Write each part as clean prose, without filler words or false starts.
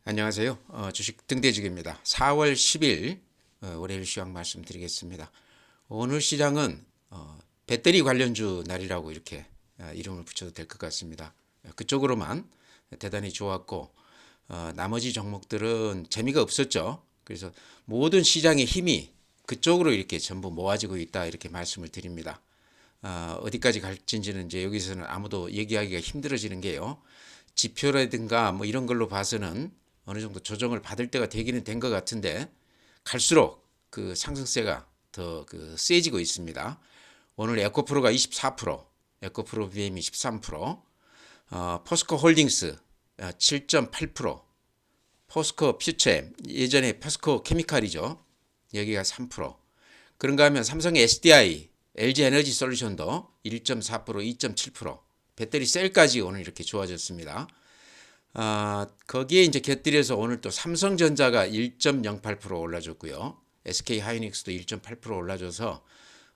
안녕하세요. 주식 등대직입니다. 4월 10일 월요일 시황 말씀드리겠습니다. 오늘 시장은 배터리 관련주 날이라고 이렇게 이름을 붙여도 될 것 같습니다. 그쪽으로만 대단히 좋았고 나머지 종목들은 재미가 없었죠. 그래서 모든 시장의 힘이 그쪽으로 이렇게 전부 모아지고 있다 이렇게 말씀을 드립니다. 어디까지 갈지는 이제 여기서는 아무도 얘기하기가 힘들어지는 게요. 지표라든가 뭐 이런 걸로 봐서는 어느 정도 조정을 받을 때가 되기는 된 것 같은데 갈수록 그 상승세가 더 그 세지고 있습니다. 오늘 에코프로가 24%, 에코프로 BM이 13%, 포스코 홀딩스 7.8%, 포스코 퓨처엠 예전에 포스코 케미칼이죠. 여기가 3%. 그런가 하면 삼성 SDI, LG 에너지 솔루션도 1.4%, 2.7%. 배터리 셀까지 오늘 이렇게 좋아졌습니다. 거기에 이제 곁들여서 오늘 또 삼성전자가 1.08% 올라줬고요. SK 하이닉스도 1.8% 올라줘서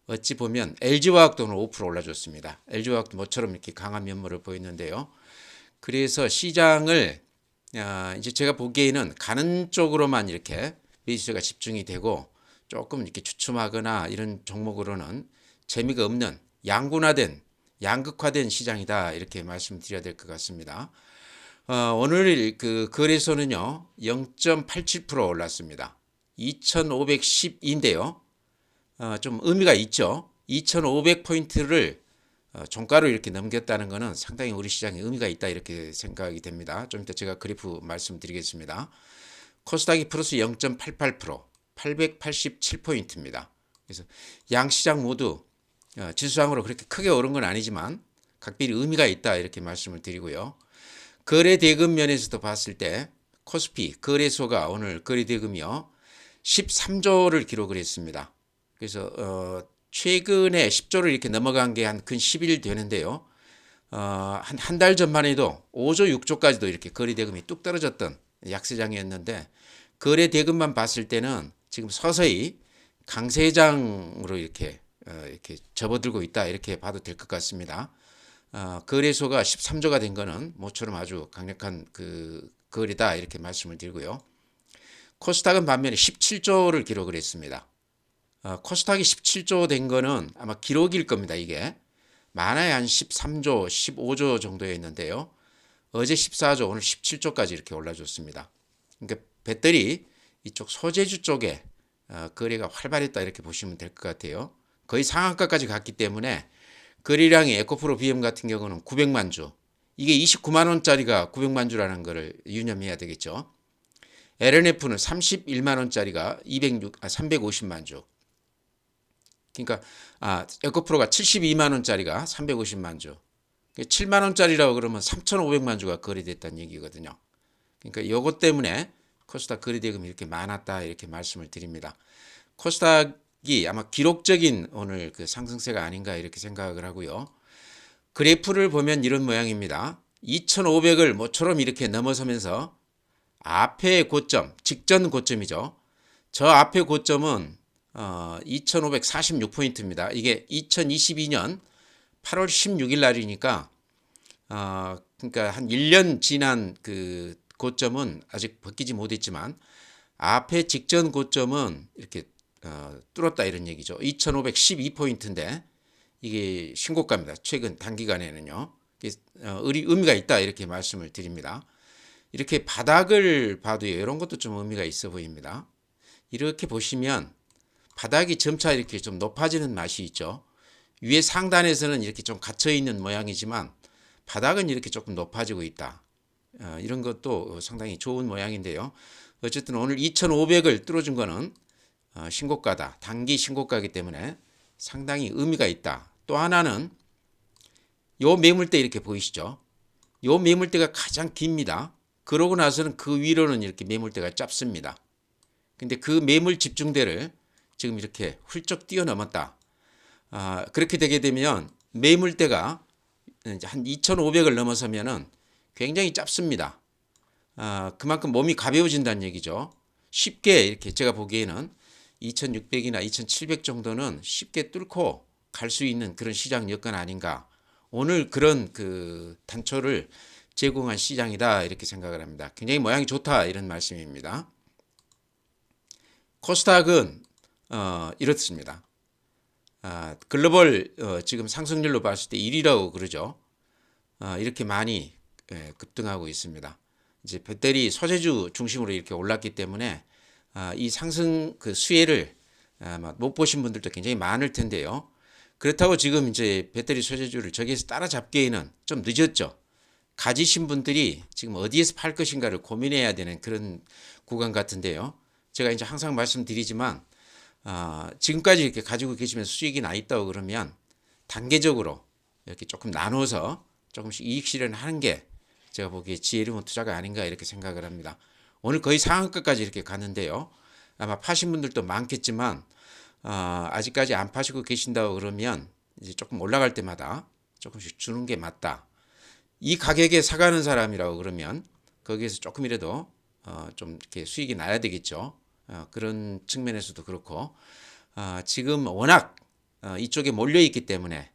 어찌 보면 LG화학도 오늘 5% 올라줬습니다. LG화학도 모처럼 이렇게 강한 면모를 보였는데요. 그래서 시장을 이제 제가 보기에는 가는 쪽으로만 이렇게 매수세가 집중이 되고 조금 이렇게 주춤하거나 이런 종목으로는 재미가 없는 양분화된 양극화된 시장이다 이렇게 말씀드려야 될 것 같습니다. 오늘 그 거래소는요 0.87% 올랐습니다. 2,510인데요. 좀 의미가 있죠. 2,500포인트를 종가로 이렇게 넘겼다는 것은 상당히 우리 시장에 의미가 있다 이렇게 생각이 됩니다. 좀 이따 제가 그래프 말씀드리겠습니다. 코스닥이 플러스 0.88%, 887포인트입니다. 그래서 양 시장 모두 지수상으로 그렇게 크게 오른 건 아니지만 각별히 의미가 있다 이렇게 말씀을 드리고요. 거래 대금 면에서도 봤을 때 코스피 거래소가 오늘 거래 대금이요 13조를 기록을 했습니다. 그래서 최근에 10조를 이렇게 넘어간 게 한 근 10일 되는데요. 한 달 전만 해도 5조, 6조까지도 이렇게 거래 대금이 뚝 떨어졌던 약세장이었는데 거래 대금만 봤을 때는 지금 서서히 강세장으로 이렇게 접어들고 있다 이렇게 봐도 될 것 같습니다. 거래소가 13조가 된 거는 모처럼 아주 강력한 그 거래다 이렇게 말씀을 드리고요. 코스닥은 반면에 17조를 기록을 했습니다. 코스닥이 17조 된 거는 아마 기록일 겁니다. 이게 많아야 한 13조, 15조 정도였는데요. 어제 14조, 오늘 17조까지 이렇게 올라줬습니다. 그러니까 배터리 이쪽 소재주 쪽에 거래가 활발했다 이렇게 보시면 될 것 같아요. 거의 상한가까지 갔기 때문에 거래량이 에코프로 BM 같은 경우는 900만 주. 이게 29만 원짜리가 900만 주라는 것을 유념해야 되겠죠. LNF는 31만 원짜리가 350만 주. 그러니까 에코프로가 72만 원짜리가 350만 주. 7만 원짜리라고 그러면 3,500만 주가 거래됐다는 얘기거든요. 그러니까 이것 때문에 코스닥 거래 대금이 이렇게 많았다 이렇게 말씀을 드립니다. 코스닥이 아마 기록적인 오늘 그 상승세가 아닌가 이렇게 생각을 하고요. 그래프를 보면 이런 모양입니다. 2,500을 모처럼 이렇게 넘어서면서 앞에 고점, 직전 고점이죠. 저 앞에 고점은 2,546포인트입니다. 이게 2022년 8월 16일 날이니까 그러니까 한 1년 지난 그 고점은 아직 벗기지 못했지만 앞에 직전 고점은 이렇게 뚫었다 이런 얘기죠. 2,512포인트인데 이게 신고가입니다. 최근 단기간에는요. 의미가 있다 이렇게 말씀을 드립니다. 이렇게 바닥을 봐도요. 이런 것도 좀 의미가 있어 보입니다. 이렇게 보시면 바닥이 점차 이렇게 좀 높아지는 맛이 있죠. 위에 상단에서는 이렇게 좀 갇혀 있는 모양이지만 바닥은 이렇게 조금 높아지고 있다. 이런 것도 상당히 좋은 모양인데요. 어쨌든 오늘 2,500을 뚫어준 거는 신고가다. 단기 신고가이기 때문에 상당히 의미가 있다. 또 하나는 요 매물대 이렇게 보이시죠? 요 매물대가 가장 깁니다. 그러고 나서는 그 위로는 이렇게 매물대가 짧습니다. 근데 그 매물 집중대를 지금 이렇게 훌쩍 뛰어넘었다. 그렇게 되게 되면 매물대가 이제 한 2,500을 넘어서면은 굉장히 짧습니다. 그만큼 몸이 가벼워진다는 얘기죠. 쉽게 이렇게 제가 보기에는 2,600이나 2,700 정도는 쉽게 뚫고 갈 수 있는 그런 시장 여건 아닌가. 오늘 그런 그 단초를 제공한 시장이다 이렇게 생각을 합니다. 굉장히 모양이 좋다 이런 말씀입니다. 코스닥은 이렇습니다. 글로벌 지금 상승률로 봤을 때 1위라고 그러죠. 이렇게 많이 급등하고 있습니다. 이제 배터리 소재주 중심으로 이렇게 올랐기 때문에 이 상승 그 수혜를 못 보신 분들도 굉장히 많을 텐데요. 그렇다고 지금 이제 배터리 소재주를 저기에서 따라잡기에는 좀 늦었죠. 가지신 분들이 지금 어디에서 팔 것인가를 고민해야 되는 그런 구간 같은데요. 제가 이제 항상 말씀드리지만 지금까지 이렇게 가지고 계시면 수익이 나 있다고 그러면 단계적으로 이렇게 조금 나눠서 조금씩 이익 실현하는 게 제가 보기에 지혜로운 투자가 아닌가 이렇게 생각을 합니다. 오늘 거의 상한가까지 이렇게 갔는데요. 아마 파신 분들도 많겠지만 아직까지 안 파시고 계신다고 그러면 이제 조금 올라갈 때마다 조금씩 주는 게 맞다. 이 가격에 사가는 사람이라고 그러면 거기에서 조금이라도 좀 이렇게 수익이 나야 되겠죠. 그런 측면에서도 그렇고 지금 워낙 이쪽에 몰려 있기 때문에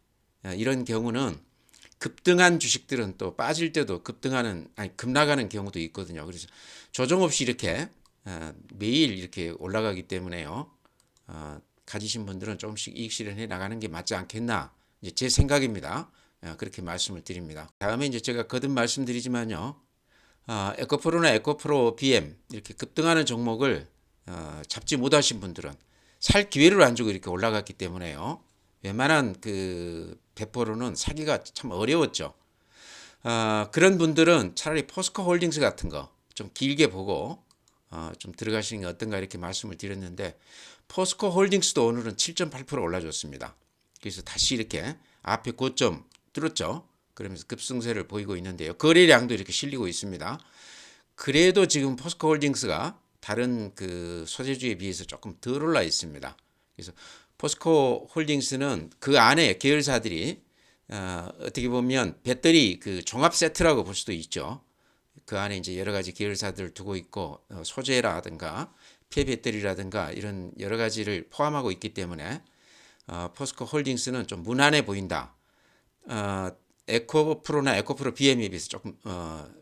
이런 경우는 급등한 주식들은 또 빠질 때도 급나가는 경우도 있거든요. 그래서 조정 없이 이렇게 매일 이렇게 올라가기 때문에요. 가지신 분들은 조금씩 이익 실현해 나가는 게 맞지 않겠나. 이제 제 생각입니다. 그렇게 말씀을 드립니다. 다음에 이제 제가 거듭 말씀드리지만요. 에코프로나 에코프로 BM 이렇게 급등하는 종목을 잡지 못하신 분들은 살 기회를 안 주고 이렇게 올라갔기 때문에요. 웬만한 그 배포로는 사기가 참 어려웠죠. 그런 분들은 차라리 포스코 홀딩스 같은 거 좀 길게 보고 좀 들어가시는 게 어떤가 이렇게 말씀을 드렸는데 포스코 홀딩스도 오늘은 7.8% 올라줬습니다. 그래서 다시 이렇게 앞에 고점 뚫었죠. 그러면서 급승세를 보이고 있는데요. 거래량도 이렇게 실리고 있습니다. 그래도 지금 포스코 홀딩스가 다른 그 소재주에 비해서 조금 덜 올라 있습니다. 그래서 포스코 홀딩스는 그 안에 계열사들이 어떻게 보면 배터리 그 종합 세트라고 볼 수도 있죠. 그 안에 이제 여러 가지 계열사들을 두고 있고 소재라든가 폐배터리라든가 이런 여러 가지를 포함하고 있기 때문에 포스코 홀딩스는 좀 무난해 보인다. 에코프로나 에코프로 BM에 비해서 조금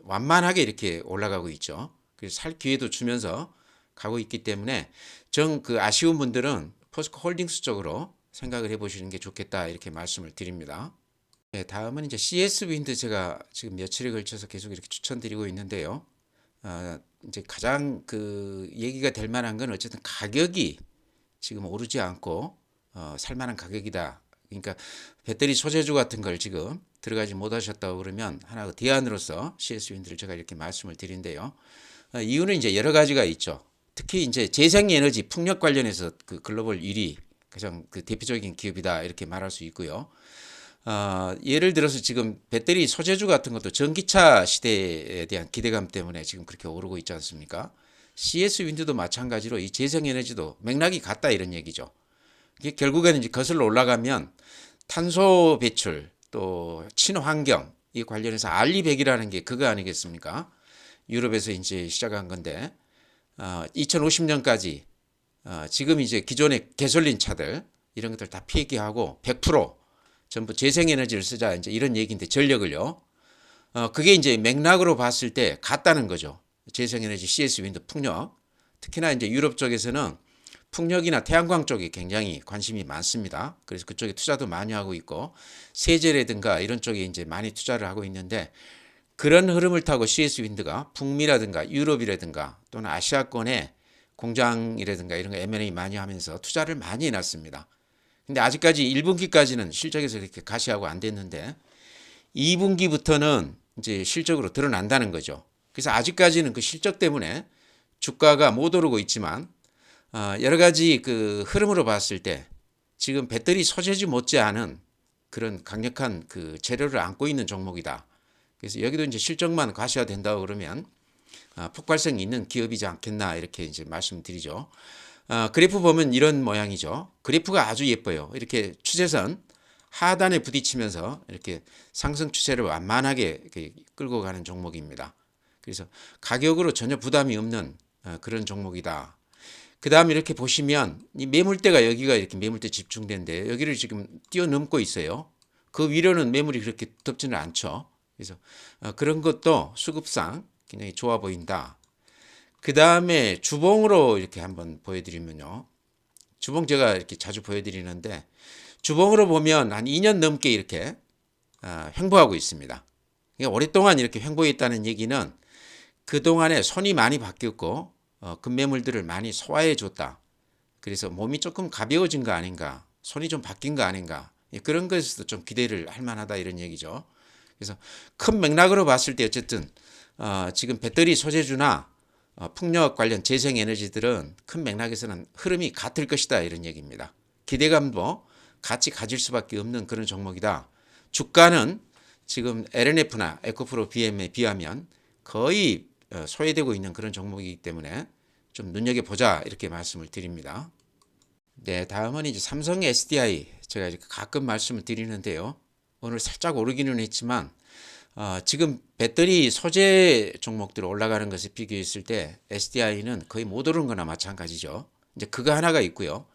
완만하게 이렇게 올라가고 있죠. 그래서 살 기회도 주면서 가고 있기 때문에 정 그 아쉬운 분들은 포스코 홀딩스 쪽으로 생각을 해보시는 게 좋겠다 이렇게 말씀을 드립니다. 네, 다음은 이제 CS 윈드 제가 지금 며칠에 걸쳐서 계속 이렇게 추천드리고 있는데요. 이제 가장 그 얘기가 될 만한 건 어쨌든 가격이 지금 오르지 않고 살만한 가격이다. 그러니까 배터리 소재주 같은 걸 지금 들어가지 못하셨다고 그러면 하나 대안으로서 CS 윈드를 제가 이렇게 말씀을 드린데요. 이유는 이제 여러 가지가 있죠. 특히 이제 재생에너지 풍력 관련해서 그 글로벌 1위 가장 그 대표적인 기업이다 이렇게 말할 수 있고요. 예를 들어서 지금 배터리 소재주 같은 것도 전기차 시대에 대한 기대감 때문에 지금 그렇게 오르고 있지 않습니까? CS 윈드도 마찬가지로 이 재생에너지도 맥락이 같다 이런 얘기죠. 이게 결국에는 이제 거슬러 올라가면 탄소 배출 또 친환경 이 관련해서 알리백이라는 게 그거 아니겠습니까? 유럽에서 이제 시작한 건데 2050년까지 지금 이제 기존의 개솔린 차들 이런 것들 다 폐기하고 100% 전부 재생에너지를 쓰자 이제 이런 얘기인데 전력을요. 그게 이제 맥락으로 봤을 때 같다는 거죠. 재생에너지 CS 윈드 풍력. 특히나 이제 유럽 쪽에서는 풍력이나 태양광 쪽이 굉장히 관심이 많습니다. 그래서 그쪽에 투자도 많이 하고 있고 세제라든가 이런 쪽에 이제 많이 투자를 하고 있는데 그런 흐름을 타고 CS 윈드가 북미라든가 유럽이라든가 또는 아시아권에 공장이라든가 이런 거 M&A 많이 하면서 투자를 많이 해놨습니다. 근데 아직까지 1분기까지는 실적에서 이렇게 가시하고 안 됐는데 2분기부터는 이제 실적으로 드러난다는 거죠. 그래서 아직까지는 그 실적 때문에 주가가 못 오르고 있지만 여러 가지 그 흐름으로 봤을 때 지금 배터리 소재주 못지않은 그런 강력한 그 재료를 안고 있는 종목이다. 그래서 여기도 이제 실적만 과시화된다고 그러면 폭발성이 있는 기업이지 않겠나 이렇게 이제 말씀드리죠. 그래프 보면 이런 모양이죠. 그래프가 아주 예뻐요. 이렇게 추세선 하단에 부딪히면서 이렇게 상승 추세를 완만하게 끌고 가는 종목입니다. 그래서 가격으로 전혀 부담이 없는 그런 종목이다. 그 다음에 이렇게 보시면 이 매물대가 여기가 이렇게 매물대 집중된데 여기를 지금 뛰어넘고 있어요. 그 위로는 매물이 그렇게 덮지는 않죠. 그래서 그런 것도 수급상 굉장히 좋아 보인다. 그 다음에 주봉으로 이렇게 한번 보여드리면요. 주봉 제가 이렇게 자주 보여드리는데 주봉으로 보면 한 2년 넘게 이렇게 횡보하고 있습니다. 그러니까 오랫동안 이렇게 횡보해 있다는 얘기는 그동안에 손이 많이 바뀌었고 급매물들을 많이 소화해 줬다. 그래서 몸이 조금 가벼워진 거 아닌가, 손이 좀 바뀐 거 아닌가, 그런 것에서도 좀 기대를 할 만하다 이런 얘기죠. 그래서 큰 맥락으로 봤을 때 어쨌든 지금 배터리 소재주나 풍력 관련 재생에너지들은 큰 맥락에서는 흐름이 같을 것이다 이런 얘기입니다. 기대감도 같이 가질 수밖에 없는 그런 종목이다. 주가는 지금 LNF나 에코프로 BM에 비하면 거의 소외되고 있는 그런 종목이기 때문에 좀 눈여겨보자 이렇게 말씀을 드립니다. 네, 다음은 이제 삼성 SDI 제가 가끔 말씀을 드리는데요. 오늘 살짝 오르기는 했지만 지금 배터리 소재 종목들 올라가는 것에 비교했을 때 SDI는 거의 못 오른 거나 마찬가지죠. 이제 그거 하나가 있고요.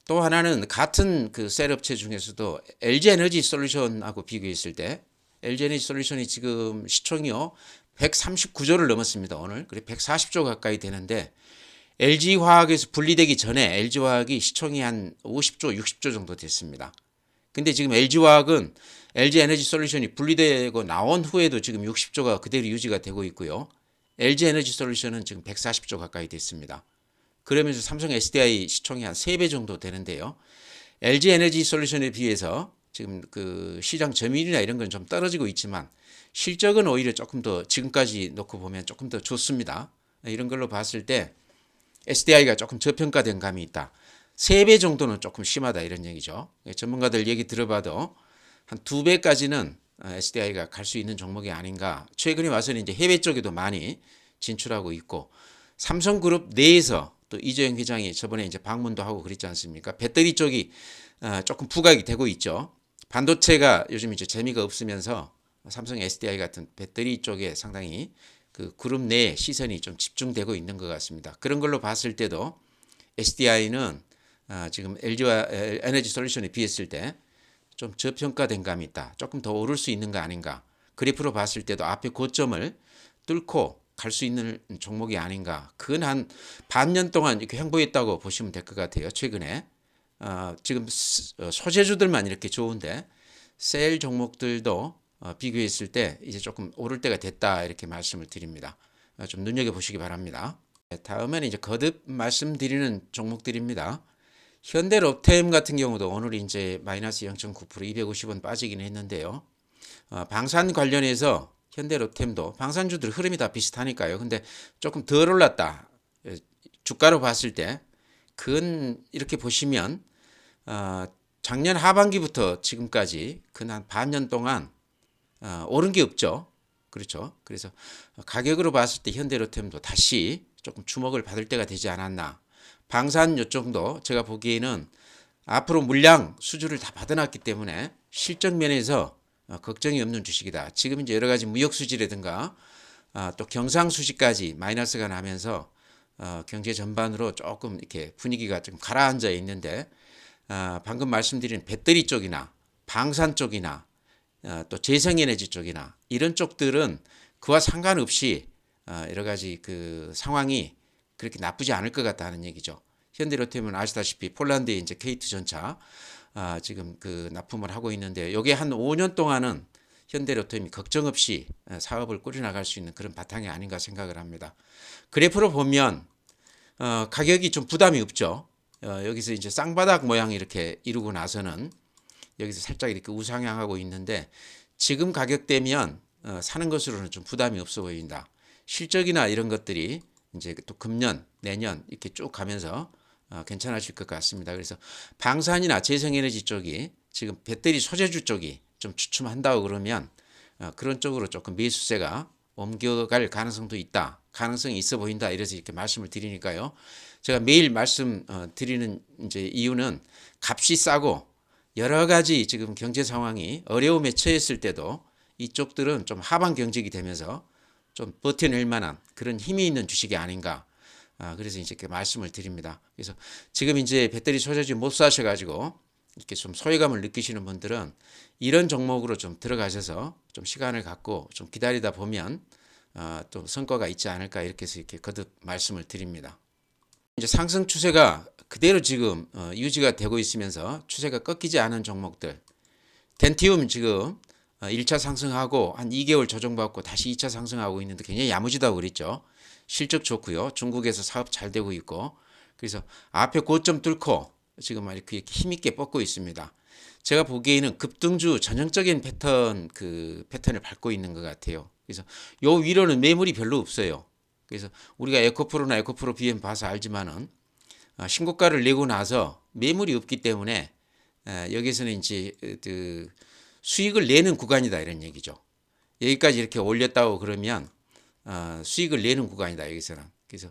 또 하나는 같은 그 셀 업체 중에서도 LG 에너지 솔루션하고 비교했을 때 LG 에너지 솔루션이 지금 시총이요 139조를 넘었습니다. 오늘. 그래 140조 가까이 되는데 LG 화학에서 분리되기 전에 LG 화학이 시총이 한 50조, 60조 정도 됐습니다. 근데 지금 LG 화학은 LG 에너지 솔루션이 분리되고 나온 후에도 지금 60조가 그대로 유지가 되고 있고요. LG 에너지 솔루션은 지금 140조 가까이 됐습니다. 그러면서 삼성 SDI 시총이 한 3배 정도 되는데요. LG 에너지 솔루션에 비해서 지금 그 시장 점유율이나 이런 건 좀 떨어지고 있지만 실적은 오히려 조금 더 지금까지 놓고 보면 조금 더 좋습니다. 이런 걸로 봤을 때 SDI가 조금 저평가된 감이 있다. 3배 정도는 조금 심하다 이런 얘기죠. 전문가들 얘기 들어봐도 한 2배까지는 SDI가 갈 수 있는 종목이 아닌가. 최근에 와서는 이제 해외 쪽에도 많이 진출하고 있고 삼성그룹 내에서 또 이재용 회장이 저번에 이제 방문도 하고 그랬지 않습니까? 배터리 쪽이 조금 부각이 되고 있죠. 반도체가 요즘 이제 재미가 없으면서 삼성 SDI 같은 배터리 쪽에 상당히 그 그룹 내에 시선이 좀 집중되고 있는 것 같습니다. 그런 걸로 봤을 때도 SDI는 지금 LG와 에너지 솔루션에 비했을 때 좀 저평가된 감이 있다. 조금 더 오를 수 있는 거 아닌가. 그래프로 봤을 때도 앞에 고점을 뚫고 갈 수 있는 종목이 아닌가. 그건 한 반년 동안 이렇게 횡보했다고 보시면 될 것 같아요. 최근에. 지금 소재주들만 이렇게 좋은데 셀 종목들도 비교했을 때 이제 조금 오를 때가 됐다 이렇게 말씀을 드립니다. 좀 눈여겨보시기 바랍니다. 다음에는 이제 거듭 말씀드리는 종목들입니다. 현대로템 같은 경우도 오늘 이제 마이너스 0.9% 250원 빠지긴 했는데요. 방산 관련해서 현대로템도 방산주들 흐름이 다 비슷하니까요. 근데 조금 덜 올랐다. 주가로 봤을 때 그건 이렇게 보시면 작년 하반기부터 지금까지 근 한 반년 동안 오른 게 없죠. 그렇죠. 그래서 가격으로 봤을 때 현대로템도 다시 조금 주목을 받을 때가 되지 않았나. 방산 요정도 제가 보기에는 앞으로 물량 수주를 다 받아놨기 때문에 실적 면에서 걱정이 없는 주식이다. 지금 이제 여러 가지 무역 수지라든가 또 경상 수지까지 마이너스가 나면서 경제 전반으로 조금 이렇게 분위기가 좀 가라앉아 있는데 방금 말씀드린 배터리 쪽이나 방산 쪽이나 또 재생에너지 쪽이나 이런 쪽들은 그와 상관없이 여러 가지 그 상황이 그렇게 나쁘지 않을 것 같다는 얘기죠. 현대로템은 아시다시피 폴란드에 이제 K2 전차 지금 그 납품을 하고 있는데 이게 한 5년 동안은 현대로템이 걱정 없이 사업을 꾸려나갈 수 있는 그런 바탕이 아닌가 생각을 합니다. 그래프로 보면 가격이 좀 부담이 없죠. 여기서 이제 쌍바닥 모양 이렇게 이루고 나서는 여기서 살짝 이렇게 우상향하고 있는데 지금 가격대면 사는 것으로는 좀 부담이 없어 보인다. 실적이나 이런 것들이 이제 또 금년, 내년 이렇게 쭉 가면서 괜찮아질 것 같습니다. 그래서 방산이나 재생에너지 쪽이 지금 배터리 소재주 쪽이 좀 주춤한다고 그러면 그런 쪽으로 조금 매수세가 옮겨갈 가능성도 있다. 가능성이 있어 보인다. 이래서 이렇게 말씀을 드리니까요. 제가 매일 말씀 드리는 이제 이유는 값이 싸고 여러 가지 지금 경제 상황이 어려움에 처했을 때도 이쪽들은 좀 하방 경직이 되면서 좀 버텨낼 만한 그런 힘이 있는 주식이 아닌가. 그래서 이제 이렇게 말씀을 드립니다. 그래서 지금 이제 배터리 소재주 못 사셔가지고 이렇게 좀 소외감을 느끼시는 분들은 이런 종목으로 좀 들어가셔서 좀 시간을 갖고 좀 기다리다 보면 또 성과가 있지 않을까 이렇게 해서 이렇게 거듭 말씀을 드립니다. 이제 상승 추세가 그대로 지금 유지가 되고 있으면서 추세가 꺾이지 않은 종목들, 덴티움 지금 1차 상승하고 한 2개월 조정받고 다시 2차 상승하고 있는데 굉장히 야무지다고 그랬죠. 실적 좋고요. 중국에서 사업 잘 되고 있고, 그래서 앞에 고점 뚫고 지금 이렇게 힘있게 뻗고 있습니다. 제가 보기에는 급등주 전형적인 패턴을 밟고 있는 것 같아요. 그래서 요 위로는 매물이 별로 없어요. 그래서 우리가 에코프로나 에코프로 BM 봐서 알지만은 신고가를 내고 나서 매물이 없기 때문에 여기서는 이제 그 수익을 내는 구간이다 이런 얘기죠. 여기까지 이렇게 올렸다고 그러면 수익을 내는 구간이다 여기서는. 그래서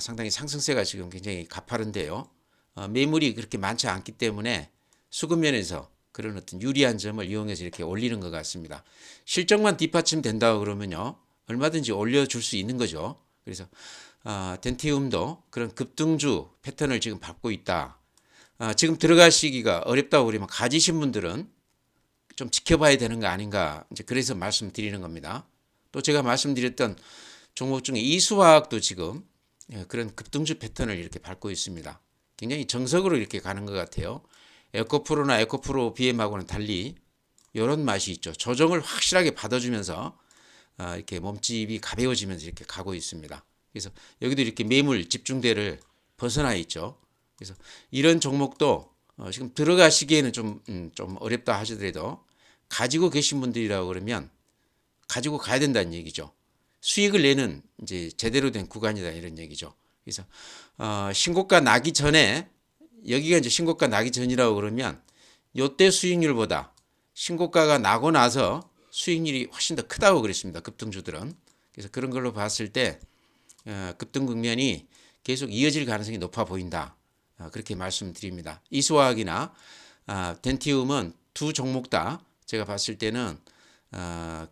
상당히 상승세가 지금 굉장히 가파른데요. 매물이 그렇게 많지 않기 때문에 수급면에서 그런 어떤 유리한 점을 이용해서 이렇게 올리는 것 같습니다. 실적만 뒷받침된다고 그러면요 얼마든지 올려줄 수 있는 거죠. 그래서 덴티움도 그런 급등주 패턴을 지금 밟고 있다. 지금 들어가시기가 어렵다고 그러면 가지신 분들은 좀 지켜봐야 되는 거 아닌가, 이제 그래서 말씀드리는 겁니다. 또 제가 말씀드렸던 종목 중에 이수화학도 지금 그런 급등주 패턴을 이렇게 밟고 있습니다. 굉장히 정석으로 이렇게 가는 것 같아요. 에코프로나 에코프로 BM하고는 달리 이런 맛이 있죠. 조정을 확실하게 받아주면서 이렇게 몸집이 가벼워지면서 이렇게 가고 있습니다. 그래서 여기도 이렇게 매물 집중대를 벗어나 있죠. 그래서 이런 종목도 지금 들어가시기에는 좀 어렵다 하시더라도 가지고 계신 분들이라고 그러면 가지고 가야 된다는 얘기죠. 수익을 내는 이제 제대로 된 구간이다 이런 얘기죠. 그래서 신고가 나기 전에 여기가 이제 신고가 나기 전이라고 그러면 요때 수익률보다 신고가가 나고 나서 수익률이 훨씬 더 크다고 그랬습니다. 급등주들은. 그래서 그런 걸로 봤을 때 급등 국면이 계속 이어질 가능성이 높아 보인다. 그렇게 말씀드립니다. 이수화학이나 덴티움은 두 종목 다 제가 봤을 때는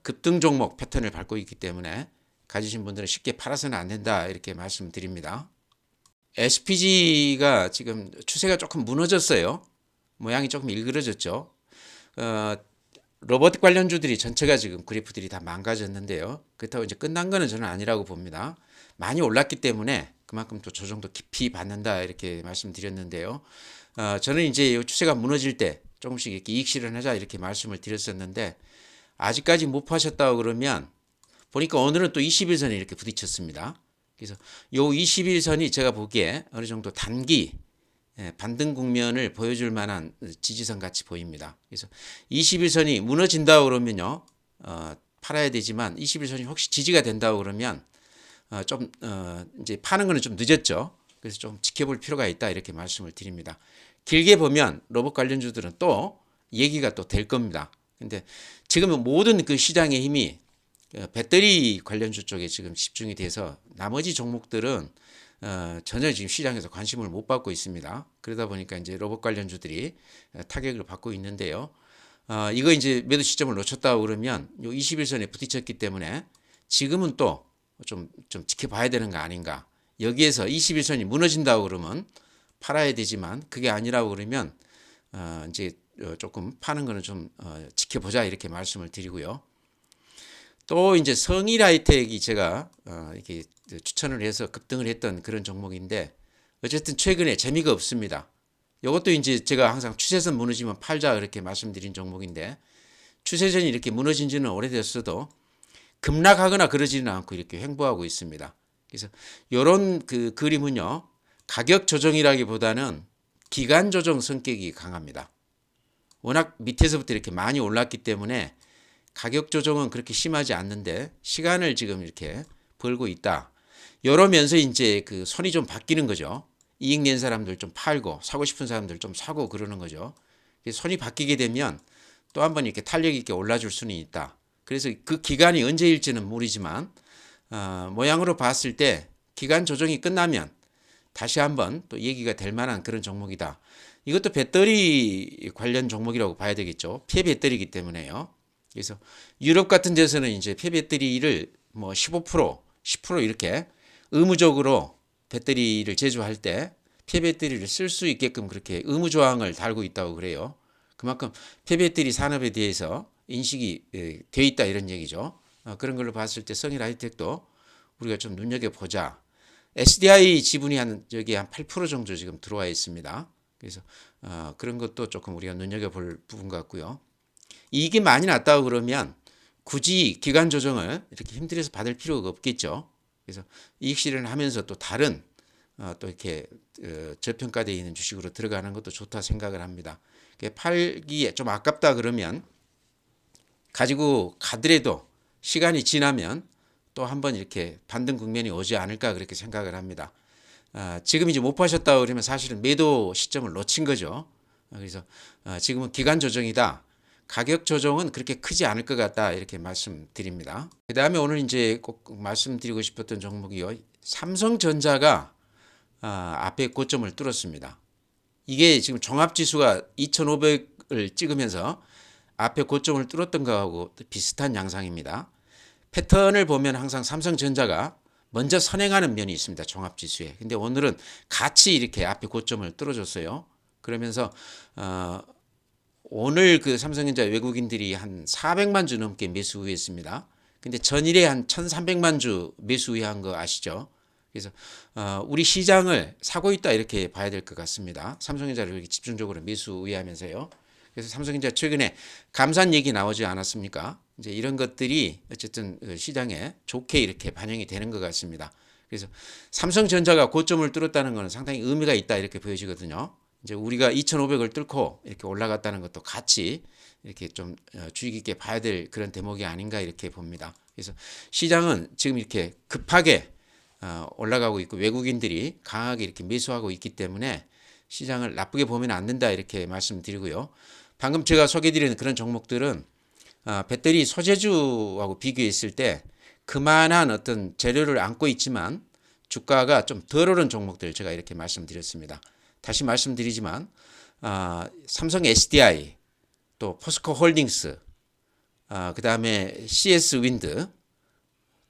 급등 종목 패턴을 밟고 있기 때문에 가지신 분들은 쉽게 팔아서는 안 된다 이렇게 말씀드립니다. SPG가 지금 추세가 조금 무너졌어요. 모양이 조금 일그러졌죠. 로봇 관련주들이 전체가 지금 그래프들이 다 망가졌는데요. 그렇다고 이제 끝난 거는 저는 아니라고 봅니다. 많이 올랐기 때문에 그만큼 또 조정도 깊이 받는다 이렇게 말씀드렸는데요. 저는 이제 이 추세가 무너질 때 조금씩 이렇게 이익 실현하자 이렇게 말씀을 드렸었는데 아직까지 못 파셨다고 그러면 보니까 오늘은 또 21선에 이렇게 부딪혔습니다. 그래서 요 21선이 제가 보기에 어느 정도 단기 반등 국면을 보여줄 만한 지지선 같이 보입니다. 그래서 21선이 무너진다고 그러면요 팔아야 되지만 21선이 혹시 지지가 된다고 그러면 이제 파는 거는 좀 늦었죠. 그래서 좀 지켜볼 필요가 있다 이렇게 말씀을 드립니다. 길게 보면 로봇 관련주들은 또 얘기가 또 될 겁니다. 근데 지금은 모든 그 시장의 힘이 배터리 관련주 쪽에 지금 집중이 돼서 나머지 종목들은 전혀 지금 시장에서 관심을 못 받고 있습니다. 그러다 보니까 이제 로봇 관련주들이 타격을 받고 있는데요. 이거 이제 매도 시점을 놓쳤다고 그러면 요 21선에 부딪혔기 때문에 지금은 또 좀 지켜봐야 되는 거 아닌가. 여기에서 21선이 무너진다고 그러면 팔아야 되지만 그게 아니라고 그러면 이제 조금 파는 거는 좀 지켜보자 이렇게 말씀을 드리고요. 또 이제 성일하이텍이 제가 이렇게 추천을 해서 급등을 했던 그런 종목인데 어쨌든 최근에 재미가 없습니다. 이것도 이제 제가 항상 추세선 무너지면 팔자 이렇게 말씀드린 종목인데 추세선이 이렇게 무너진 지는 오래됐어도 급락하거나 그러지는 않고 이렇게 횡보하고 있습니다. 그래서 이런 그 그림은요 가격 조정이라기보다는 기간 조정 성격이 강합니다. 워낙 밑에서부터 이렇게 많이 올랐기 때문에 가격 조정은 그렇게 심하지 않는데 시간을 지금 이렇게 벌고 있다. 이러면서 이제 그 손이 좀 바뀌는 거죠. 이익 낸 사람들 좀 팔고 사고 싶은 사람들 좀 사고 그러는 거죠. 손이 바뀌게 되면 또 한 번 이렇게 탄력 있게 올라줄 수는 있다. 그래서 그 기간이 언제일지는 모르지만 모양으로 봤을 때 기간 조정이 끝나면 다시 한번 또 얘기가 될 만한 그런 종목이다. 이것도 배터리 관련 종목이라고 봐야 되겠죠. 폐배터리이기 때문에요. 그래서 유럽 같은 데서는 이제 폐배터리를 뭐 15%, 10% 이렇게 의무적으로 배터리를 제조할 때 폐배터리를 쓸 수 있게끔 그렇게 의무 조항을 달고 있다고 그래요. 그만큼 폐배터리 산업에 대해서 인식이 돼 있다 이런 얘기죠. 그런 걸로 봤을 때 성일 하이텍도 우리가 좀 눈여겨보자. SDI 지분이 여기 한 8% 정도 지금 들어와 있습니다. 그래서 그런 것도 조금 우리가 눈여겨볼 부분 같고요. 이익이 많이 났다고 그러면 굳이 기간 조정을 이렇게 힘들어서 받을 필요가 없겠죠. 그래서 이익 실현을 하면서 또 다른 또 이렇게 저평가되어 있는 주식으로 들어가는 것도 좋다 생각을 합니다. 팔기에 좀 아깝다 그러면 가지고 가더라도 시간이 지나면 또 한번 이렇게 반등 국면이 오지 않을까 그렇게 생각을 합니다. 지금 이제 못 파셨다 그러면 사실은 매도 시점을 놓친 거죠. 그래서 지금은 기간 조정이다. 가격 조정은 그렇게 크지 않을 것 같다 이렇게 말씀드립니다. 그 다음에 오늘 이제 꼭 말씀드리고 싶었던 종목이요. 삼성전자가 앞에 고점을 뚫었습니다. 이게 지금 종합지수가 2,500을 찍으면서 앞에 고점을 뚫었던 거하고 비슷한 양상입니다. 패턴을 보면 항상 삼성전자가 먼저 선행하는 면이 있습니다. 종합지수에. 근데 오늘은 같이 이렇게 앞에 고점을 뚫어줬어요. 그러면서 오늘 그 삼성전자 외국인들이 한 400만 주 넘게 매수 우회했습니다. 근데 전일에 한 1,300만 주 매수 우회한 거 아시죠? 그래서 우리 시장을 사고 있다 이렇게 봐야 될 것 같습니다. 삼성전자를 이렇게 집중적으로 매수 우회하면서요. 그래서 삼성전자 최근에 감산 얘기 나오지 않았습니까? 이제 이런 것들이 어쨌든 시장에 좋게 이렇게 반영이 되는 것 같습니다. 그래서 삼성전자가 고점을 뚫었다는 것은 상당히 의미가 있다 이렇게 보여지거든요. 이제 우리가 2,500을 뚫고 이렇게 올라갔다는 것도 같이 이렇게 좀 주의 깊게 봐야 될 그런 대목이 아닌가 이렇게 봅니다. 그래서 시장은 지금 이렇게 급하게 올라가고 있고 외국인들이 강하게 이렇게 매수하고 있기 때문에 시장을 나쁘게 보면 안 된다 이렇게 말씀드리고요. 방금 제가 소개드리는 그런 종목들은 배터리 소재주하고 비교했을 때 그만한 어떤 재료를 안고 있지만 주가가 좀 덜 오른 종목들 제가 이렇게 말씀드렸습니다. 다시 말씀드리지만 삼성 SDI 또 포스코 홀딩스 그 다음에 CS 윈드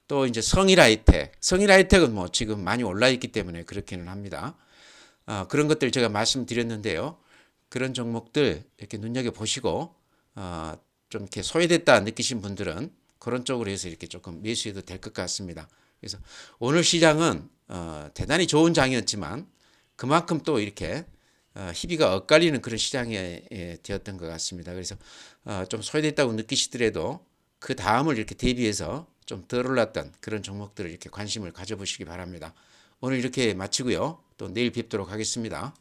또 이제 성일 하이텍은 뭐 지금 많이 올라 있기 때문에 그렇기는 합니다. 그런 것들 제가 말씀드렸는데요. 그런 종목들 이렇게 눈여겨 보시고 좀 이렇게 소외됐다 느끼신 분들은 그런 쪽으로 해서 이렇게 조금 매수해도 될 것 같습니다. 그래서 오늘 시장은 대단히 좋은 장이었지만 그만큼 또 이렇게 희비가 엇갈리는 그런 시장이 되었던 것 같습니다. 그래서 좀 소외됐다고 느끼시더라도 그 다음을 이렇게 대비해서 좀 덜 올랐던 그런 종목들을 이렇게 관심을 가져보시기 바랍니다. 오늘 이렇게 마치고요. 또 내일 뵙도록 하겠습니다.